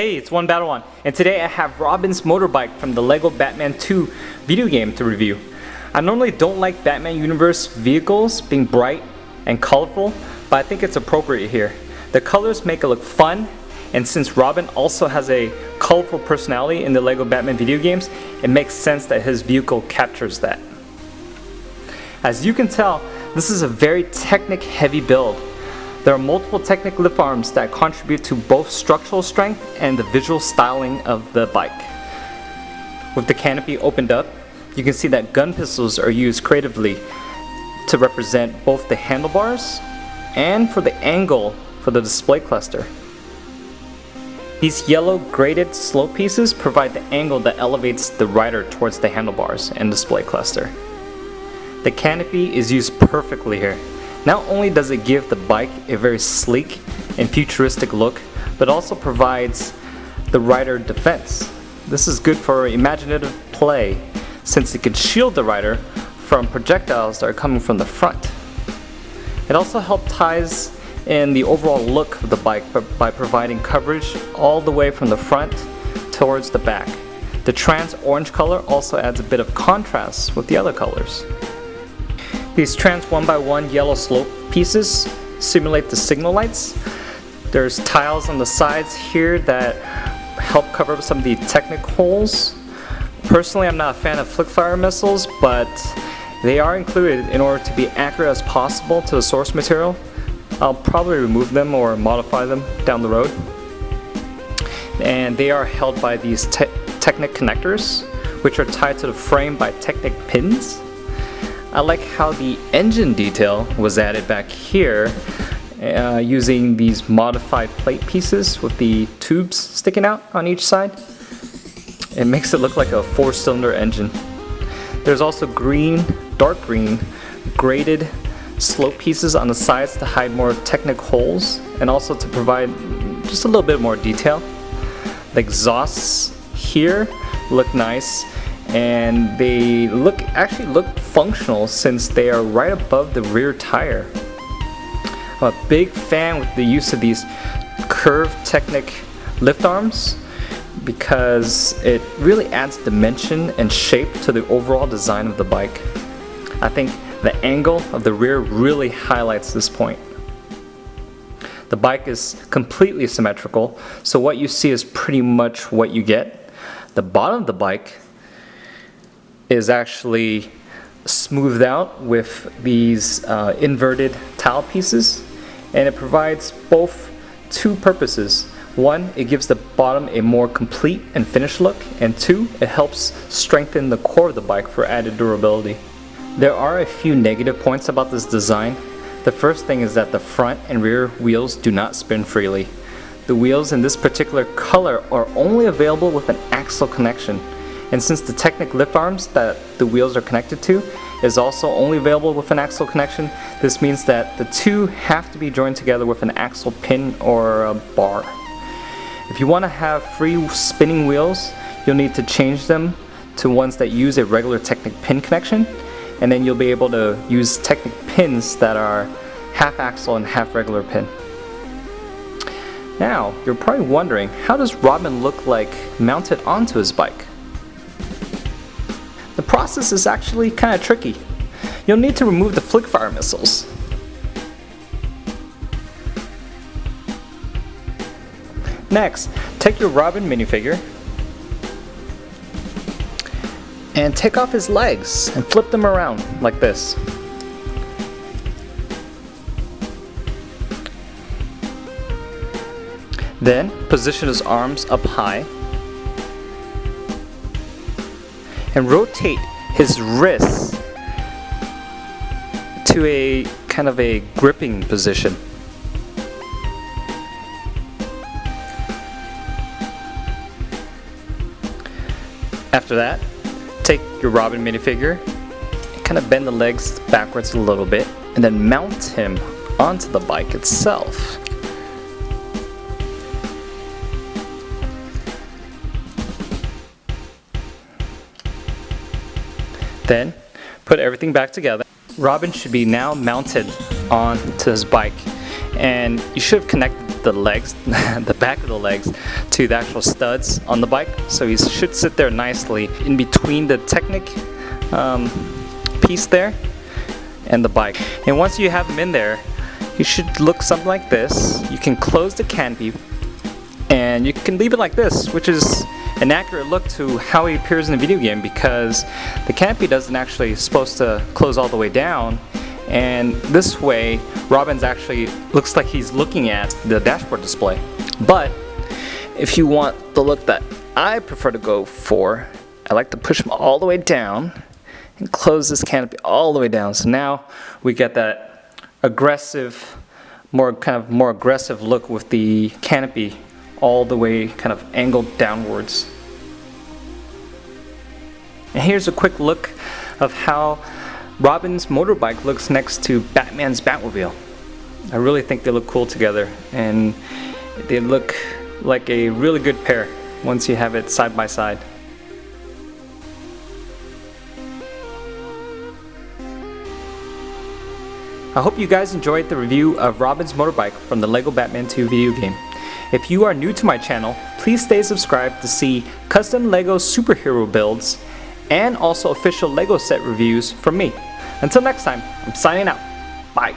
Hey, it's One Battle One, and today I have Robin's motorbike from the LEGO Batman 2 video game to review. I normally don't like Batman Universe vehicles being bright and colorful, but I think it's appropriate here. The colors make it look fun, and since Robin also has a colorful personality in the LEGO Batman video games, it makes sense that his vehicle captures that. As you can tell, this is a very Technic heavy build. There are multiple Technic lift arms that contribute to both structural strength and the visual styling of the bike. With the canopy opened up, you can see that gun pistols are used creatively to represent both the handlebars and for the angle for the display cluster. These yellow graded slope pieces provide the angle that elevates the rider towards the handlebars and display cluster. The canopy is used perfectly here. Not only does it give the bike a very sleek and futuristic look, but also provides the rider defense. This is good for imaginative play since it can shield the rider from projectiles that are coming from the front. It also helps ties in the overall look of the bike by providing coverage all the way from the front towards the back. The trans orange color also adds a bit of contrast with the other colors. These trans 1x1 yellow slope pieces simulate the signal lights. There's tiles on the sides here that help cover up some of the Technic holes. Personally, I'm not a fan of flick fire missiles, but they are included in order to be accurate as possible to the source material. I'll probably remove them or modify them down the road. And they are held by these Technic connectors, which are tied to the frame by Technic pins. I like how the engine detail was added back here using these modified plate pieces with the tubes sticking out on each side. It makes it look like a 4-cylinder engine. There's also green, dark green, graded slope pieces on the sides to hide more Technic holes and also to provide just a little bit more detail. The exhausts here look nice, and they actually look functional since they are right above the rear tire. I'm a big fan with the use of these curved Technic lift arms because it really adds dimension and shape to the overall design of the bike. I think the angle of the rear really highlights this point. The bike is completely symmetrical, so what you see is pretty much what you get. The bottom of the bike is actually smoothed out with these inverted towel pieces, and it provides both two purposes. One, it gives the bottom a more complete and finished look, and two, it helps strengthen the core of the bike for added durability. There are a few negative points about this design. The first thing is that the front and rear wheels do not spin freely. The wheels in this particular color are only available with an axle connection. And since the Technic lift arms that the wheels are connected to is also only available with an axle connection, this means that the two have to be joined together with an axle pin or a bar. If you want to have free spinning wheels, you'll need to change them to ones that use a regular Technic pin connection, and then you'll be able to use Technic pins that are half axle and half regular pin. Now, you're probably wondering, how does Robin look like mounted onto his bike? The process is actually kind of tricky. You'll need to remove the flick fire missiles. Next, take your Robin minifigure and take off his legs and flip them around like this. Then position his arms up high and rotate his wrists to a kind of a gripping position. After that, take your Robin minifigure and kind of bend the legs backwards a little bit and then mount him onto the bike itself. Then, put everything back together. Robin should be now mounted onto his bike, and you should have connected the legs, the back of the legs, to the actual studs on the bike. So he should sit there nicely in between the Technic piece there and the bike. And once you have him in there, he should look something like this. You can close the canopy and you can leave it like this, which is an accurate look to how he appears in the video game, because the canopy doesn't actually supposed to close all the way down, and this way Robin's actually looks like he's looking at the dashboard display. But if you want the look that I prefer to go for, I like to push him all the way down and close this canopy all the way down. So now we get that aggressive, more aggressive look with the canopy all the way kind of angled downwards. And here's a quick look of how Robin's motorbike looks next to Batman's Batmobile. I really think they look cool together, and they look like a really good pair once you have it side by side. I hope you guys enjoyed the review of Robin's motorbike from the LEGO Batman 2 video game. If you are new to my channel, please stay subscribed to see custom LEGO superhero builds and also official LEGO set reviews from me. Until next time, I'm signing out. Bye.